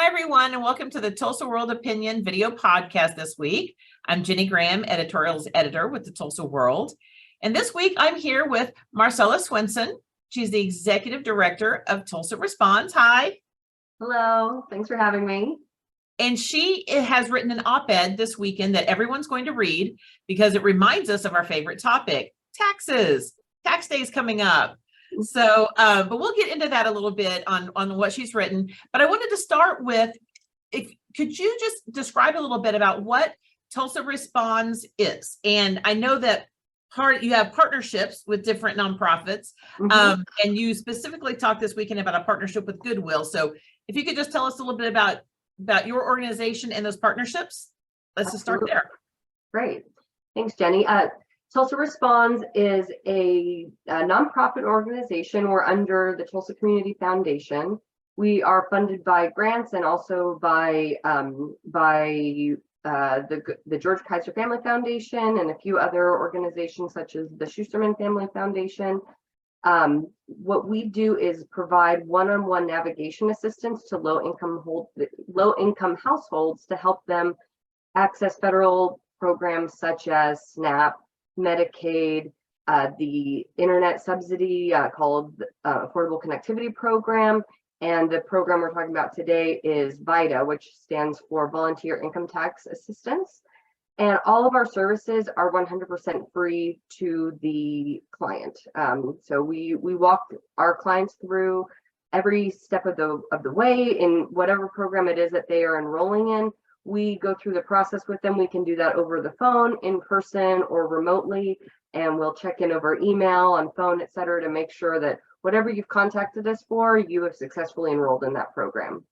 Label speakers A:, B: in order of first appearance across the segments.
A: everyone, and welcome to the Tulsa World Opinion video podcast this week. I'm Ginnie Graham, editorials editor with the Tulsa World. And this week I'm here with Marcela Swenson. She's the executive director of Tulsa Responds. Hi.
B: Hello, thanks for having me.
A: And she has written an op-ed this weekend that everyone's going to read because it reminds us of our favorite topic, taxes. Tax day is coming up. So, but we'll get into that a little bit on what she's written. But I wanted to start with, could you just describe a little bit about what Tulsa Responds is? And I know that you have partnerships with different nonprofits, and you specifically talked this weekend about a partnership with Goodwill. So if you could just tell us a little bit about your organization and those partnerships, let's just start there.
B: Great. Thanks, Jenny. Tulsa Responds is a nonprofit organization. We're under the Tulsa Community Foundation. We are funded by grants and also by the George Kaiser Family Foundation and a few other organizations such as the Schusterman Family Foundation. What we do is provide one-on-one navigation assistance to low-income households to help them access federal programs such as SNAP, Medicaid, the internet subsidy called Affordable Connectivity Program, and the program we're talking about today is VITA, which stands for Volunteer Income Tax Assistance. And all of our services are 100% free to the client. So we walk our clients through every step of the way in whatever program it is that they are enrolling in. We go through the process with them. We can do that over the phone, in person, or remotely, and we'll check in over email, on phone, et cetera, to make sure that whatever you've contacted us for, you have successfully enrolled in that program.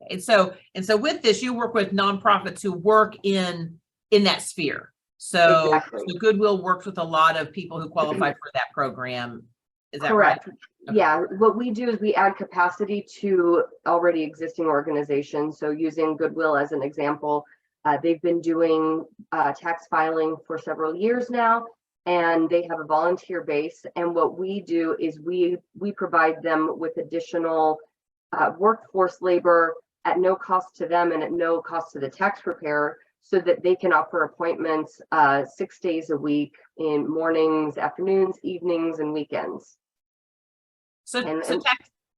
A: And so with this, you work with nonprofits who work in that sphere. So,
B: Exactly.
A: So Goodwill works with a lot of people who qualify for that program. Is that
B: Correct.
A: right? Okay.
B: Yeah, what we do is we add capacity to already existing organizations. So using Goodwill as an example, they've been doing tax filing for several years now, and they have a volunteer base. And what we do is we provide them with additional workforce labor at no cost to them and at no cost to the tax preparer, so that they can offer appointments 6 days a week in mornings, afternoons, evenings, and weekends.
A: So as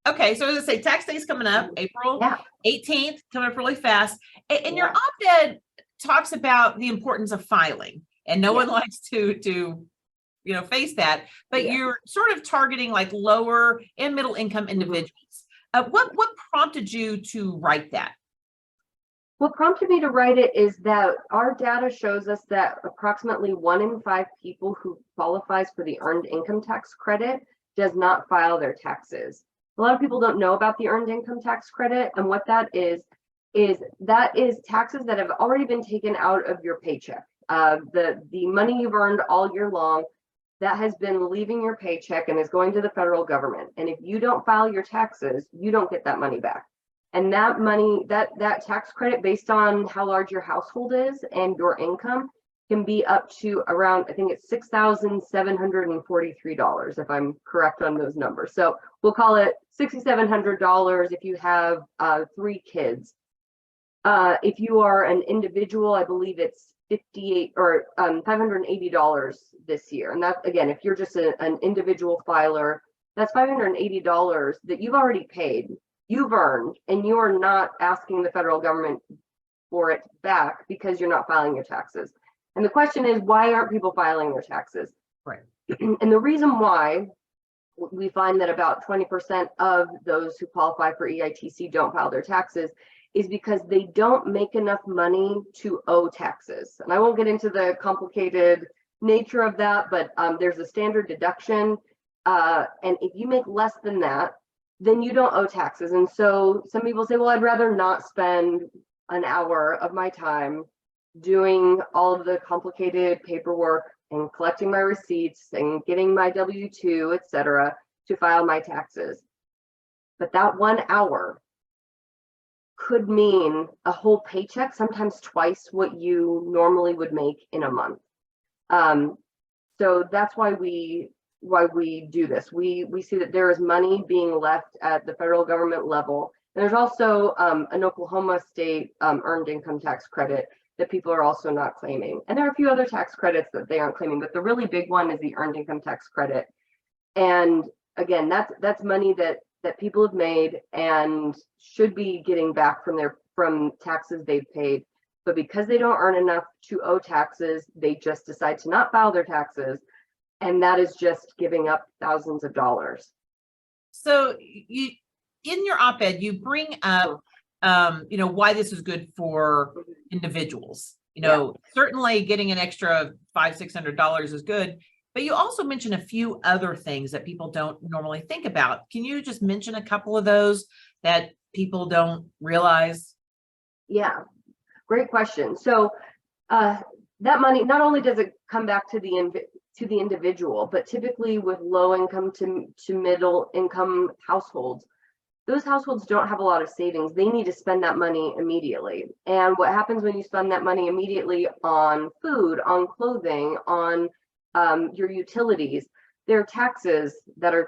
A: I say, tax day is coming up, April 18th, coming up really fast. And your op-ed talks about the importance of filing, and no one likes to face that, but you're sort of targeting like lower and middle income individuals. What prompted you to write that?
B: What prompted me to write it is that our data shows us that approximately 1 in 5 people who qualifies for the earned income tax credit does not file their taxes. A lot of people don't know about the earned income tax credit, and what that is taxes that have already been taken out of your paycheck. The money you've earned all year long, that has been leaving your paycheck and is going to the federal government. And if you don't file your taxes, you don't get that money back. And that money, that tax credit, based on how large your household is and your income, can be up to around, I think it's $6,743, if I'm correct on those numbers. So we'll call it $6,700 if you have 3 kids. If you are an individual, I believe it's $580 this year. And that, again, if you're just an individual filer, that's $580 that you've already paid, you've earned, and you are not asking the federal government for it back because you're not filing your taxes. And the question is, why aren't people filing their taxes?
A: Right.
B: And the reason why we find that about 20% of those who qualify for EITC don't file their taxes is because they don't make enough money to owe taxes. And I won't get into the complicated nature of that, but there's a standard deduction. And if you make less than that, then you don't owe taxes. And so some people say, well, I'd rather not spend an hour of my time doing all of the complicated paperwork and collecting my receipts and getting my W-2, et cetera, to file my taxes. But that 1 hour could mean a whole paycheck, sometimes twice what you normally would make in a month. So that's why we do this. We see that there is money being left at the federal government level There's also an Oklahoma state earned income tax credit that people are also not claiming. And there are a few other tax credits that they aren't claiming, but the really big one is the earned income tax credit. And again, that's money that people have made and should be getting back from taxes they've paid. But because they don't earn enough to owe taxes, they just decide to not file their taxes. And that is just giving up thousands of dollars.
A: So you, in your op-ed, you bring up, why this is good for individuals. Certainly getting an extra $500-600 is good, but you also mention a few other things that people don't normally think about. Can you just mention a couple of those that people don't realize?
B: Yeah, great question. So that money, not only does it come back to the individual, but typically with low income to middle income households, those households don't have a lot of savings. They need to spend that money immediately. And what happens when you spend that money immediately on food, on clothing, on your utilities, their taxes their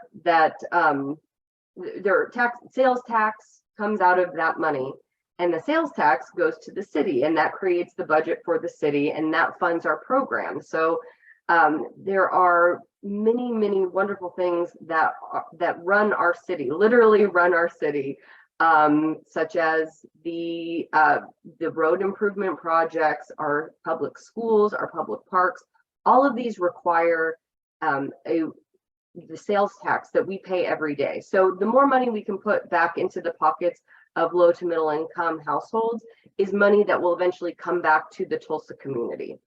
B: sales tax comes out of that money. And the sales tax goes to the city, and that creates the budget for the city, and that funds our program. So there are many, many wonderful things that run our city, literally run our city, such as the road improvement projects, our public schools, our public parks. All of these require the sales tax that we pay every day. So the more money we can put back into the pockets of low to middle income households is money that will eventually come back to the Tulsa community.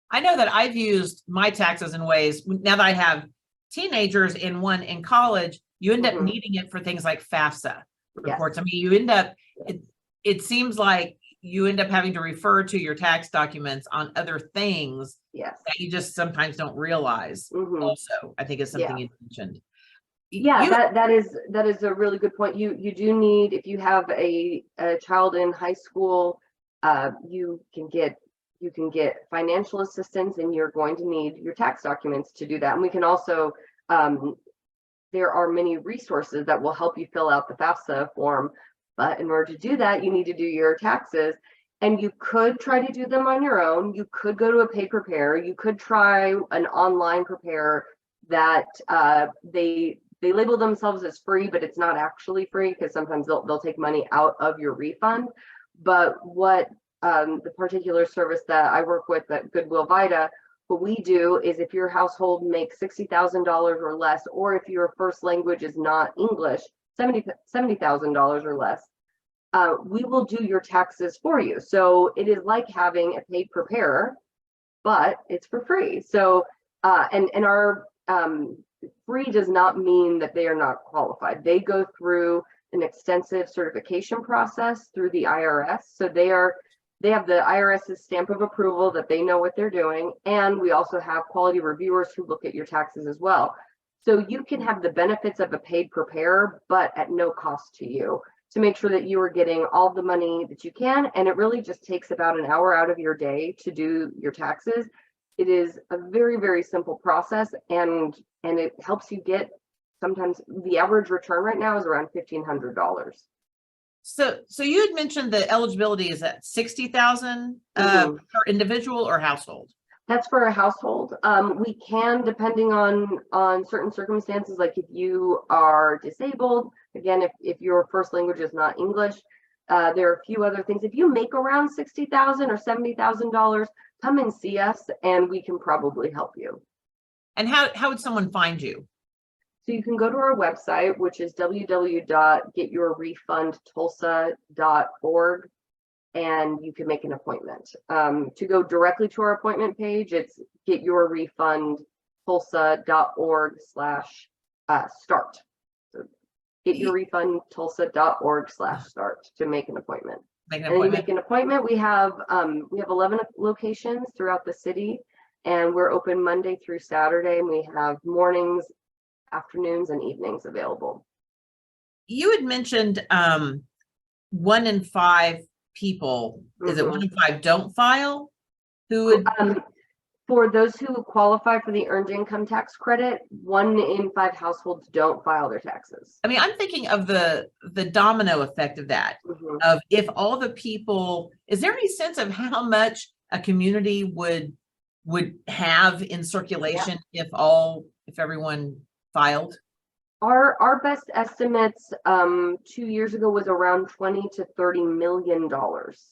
A: I know that I've used my taxes in ways, now that I have teenagers and one in college, you end up needing it for things like FAFSA reports. Yes. I mean, you end up, it seems like you end up having to refer to your tax documents on other things. Yes. That you just sometimes don't realize. Also, I think is something you mentioned.
B: Yeah, that is a really good point. You do need, if you have a child in high school, you can get financial assistance, and you're going to need your tax documents to do that. And we can also, there are many resources that will help you fill out the FAFSA form, but in order to do that, you need to do your taxes. And you could try to do them on your own. You could go to a paid preparer. You could try an online preparer that they label themselves as free, but it's not actually free, because sometimes they'll take money out of your refund. But what the particular service that I work with at Goodwill Vita, what we do is, if your household makes $60,000 or less, or if your first language is not English, $70,000 or less, we will do your taxes for you. So it is like having a paid preparer, but it's for free. So and our free does not mean that they are not qualified. They go through an extensive certification process through the IRS. So they have the IRS's stamp of approval that they know what they're doing. And we also have quality reviewers who look at your taxes as well. So you can have the benefits of a paid preparer, but at no cost to you, to make sure that you are getting all the money that you can. And it really just takes about an hour out of your day to do your taxes. It is a very, very simple process, and it helps you get, sometimes the average return right now is around $1,500.
A: So you had mentioned the eligibility is at 60,000 per individual or household?
B: That's for a household. We can, depending on certain circumstances, like if you are disabled, again, if your first language is not English, there are a few other things. If you make around $60,000 or $70,000, come and see us, and we can probably help you.
A: And how would someone find you?
B: So you can go to our website, which is www.getyourrefundtulsa.org, and you can make an appointment. To go directly to our appointment page, it's getyourrefundtulsa.org/start. So getyourrefundtulsa.org/start to make an appointment. And then you make an appointment. We have 11 locations throughout the city, and we're open Monday through Saturday, and we have mornings, afternoons, and evenings available.
A: You had mentioned 1 in 5 people, is it 1 in 5 don't file? Who would
B: For those who qualify for the earned income tax credit, 1 in 5 households don't file their taxes.
A: I mean, I'm thinking of the domino effect of that,
B: Mhm.
A: of if all the people, is there any sense of how much a community would have in circulation if everyone filed?
B: Our best estimates 2 years ago was around 20 to 30 million dollars.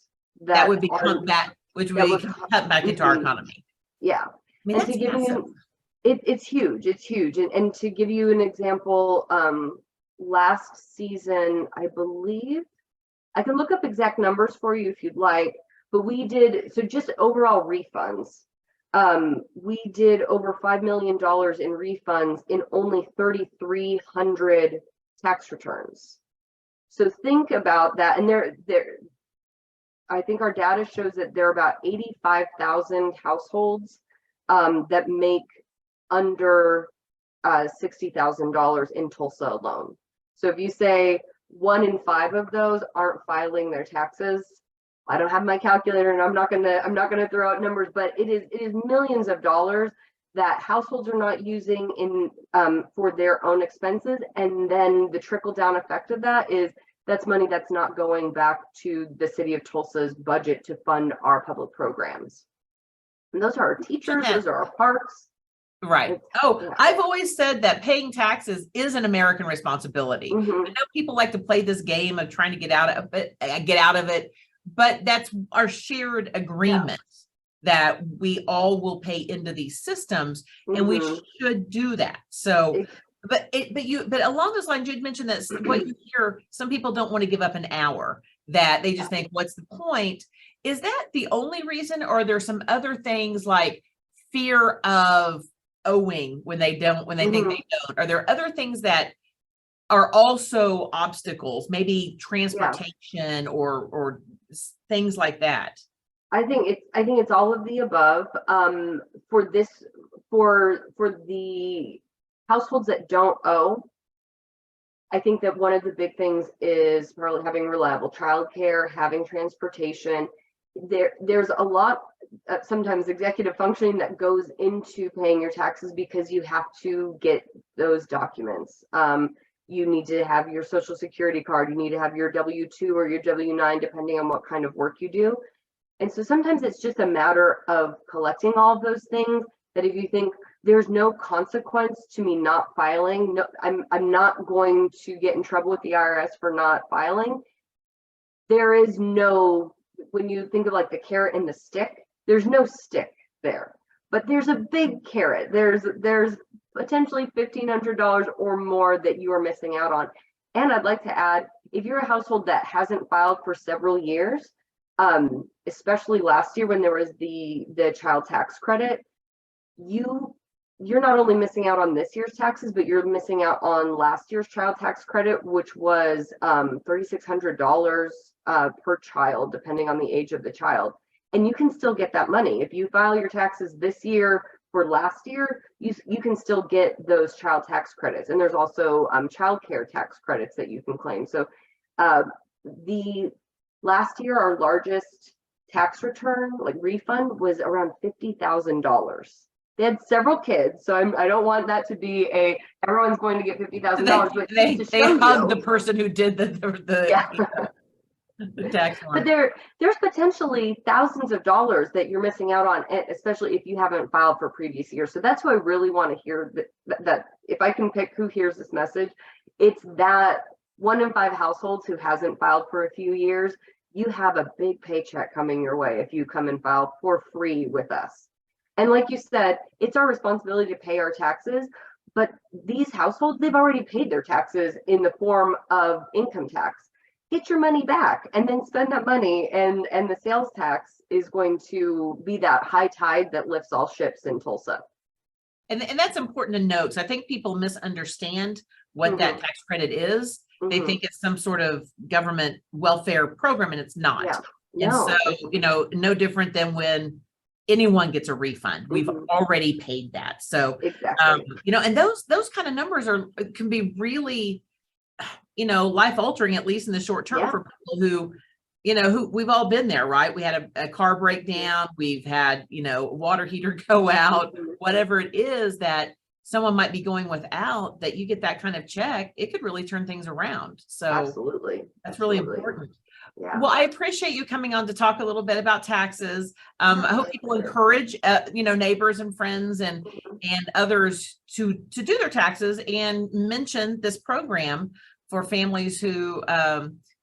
A: That would be cut back, which would be cut back into our economy.
B: Yeah.
A: I mean,
B: And
A: that's
B: to give
A: massive.
B: you, it's huge. It's huge. And to give you an example, last season, I believe, I can look up exact numbers for you if you'd like, but we did, so just overall refunds. We did over $5 million in refunds in only 3,300 tax returns. So think about that. And I think our data shows that there are about 85,000 households that make under $60,000 in Tulsa alone. So if you say 1 in 5 of those aren't filing their taxes, I don't have my calculator and I'm not gonna throw out numbers, but it is millions of dollars that households are not using in for their own expenses. And then the trickle down effect of that is that's money that's not going back to the city of Tulsa's budget to fund our public programs. And those are our teachers, those are our parks.
A: Right. I've always said that paying taxes is an American responsibility.
B: Mhm.
A: I know people like to play this game of trying to get out of it, but that's our shared agreement that we all will pay into these systems, and we should do that. So, but along those lines, you'd mentioned that what you hear, some people don't want to give up an hour, that they just think, what's the point? Is that the only reason, or are there some other things like fear of owing when they think they don't? Are there other things that are also obstacles, maybe transportation or things like that?
B: I think it's all of the above. For the households that don't owe, I think that one of the big things is probably having reliable childcare, having transportation. There's a lot, sometimes executive functioning that goes into paying your taxes, because you have to get those documents. You need to have your social security card, you need to have your W-2 or your W-9, depending on what kind of work you do. And so sometimes it's just a matter of collecting all of those things, that if you think there's no consequence to me not filing, no, I'm not going to get in trouble with the IRS for not filing. There is no, when you think of like the carrot and the stick, there's no stick there, but there's a big carrot. There's potentially $1,500 or more that you are missing out on. And I'd like to add, if you're a household that hasn't filed for several years, especially last year when there was the child tax credit, you're not only missing out on this year's taxes, but you're missing out on last year's child tax credit, which was $3,600 per child, depending on the age of the child. And you can still get that money. If you file your taxes this year for last year, you can still get those child tax credits. And there's also child care tax credits that you can claim. So the last year, our largest tax return, like refund, was around $50,000. They had several kids, so I don't want that to be everyone's going to get $50,000. But
A: they hugged the person who did the tax form.
B: But there's potentially thousands of dollars that you're missing out on, especially if you haven't filed for previous years. So that's why I really want to hear that if I can pick who hears this message, it's that 1 in 5 households who hasn't filed for a few years. You have a big paycheck coming your way if you come and file for free with us. And like you said, it's our responsibility to pay our taxes, but these households, they've already paid their taxes in the form of income tax. Get your money back and then spend that money, and the sales tax is going to be that high tide that lifts all ships in Tulsa.
A: And that's important to note. So I think people misunderstand what that tax credit is. They think it's some sort of government welfare program, and it's not.
B: Yeah.
A: No. And so, no different than when anyone gets a refund. We've already paid that. So,
B: exactly.
A: And those kind of numbers can be really, life altering, at least in the short term, for people who you know, who we've all been there, right? We had a car breakdown, we've had, you know, a water heater go out, whatever it is that someone might be going without, that you get that kind of check, it could really turn things around. So
B: Absolutely.
A: that's really
B: Absolutely.
A: important.
B: Yeah.
A: Well, I appreciate you coming on to talk a little bit about taxes. I hope people encourage, you know, neighbors and friends and others to do their taxes, and mention this program for families who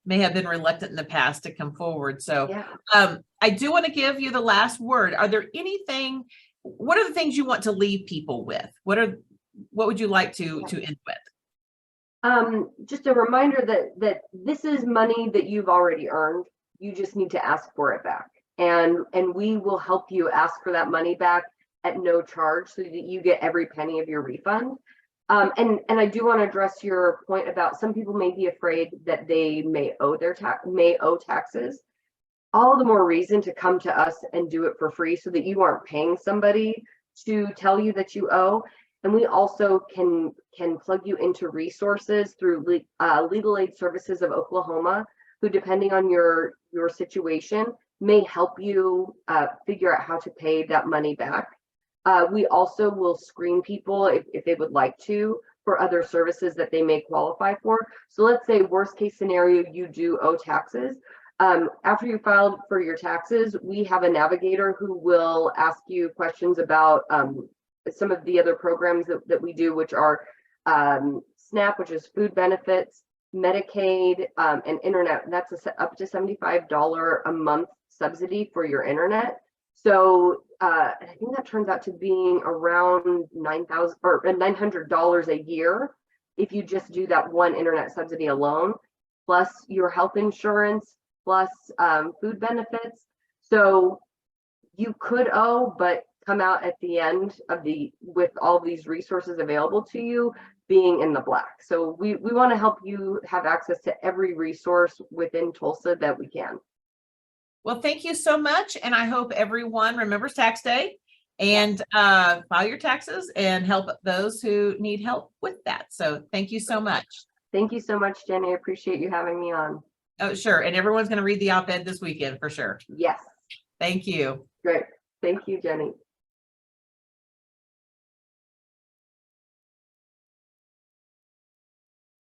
A: may have been reluctant in the past to come forward. So I do want to give you the last word. Are there anything, what are the things you want to leave people with? What would you like to end with?
B: Just a reminder that this is money that you've already earned. You just need to ask for it back, and we will help you ask for that money back at no charge, so that you get every penny of your refund. And I do want to address your point about some people may be afraid that they may owe taxes. All the more reason to come to us and do it for free, so that you aren't paying somebody to tell you that you owe. And we also can plug you into resources through Legal Aid Services of Oklahoma, who, depending on your situation, may help you figure out how to pay that money back. We also will screen people if they would like to, for other services that they may qualify for. So let's say worst case scenario, you do owe taxes. After you filed for your taxes, we have a navigator who will ask you questions about some of the other programs that we do, which are SNAP, which is food benefits, Medicaid, and internet. That's up to $75 a month subsidy for your internet. So I think that turns out to being around $9,000 or $900 a year if you just do that one internet subsidy alone, plus your health insurance, plus food benefits. So you could owe, but come out at the end of with all these resources available to you, being in the black. So we want to help you have access to every resource within Tulsa that we can.
A: Well, thank you so much. And I hope everyone remembers tax day and file your taxes and help those who need help with that. So thank you so much.
B: Thank you so much, Jenny. I appreciate you having me on.
A: Oh, sure. And everyone's going to read the op-ed this weekend for sure.
B: Yes.
A: Thank you.
B: Great. Thank you, Jenny.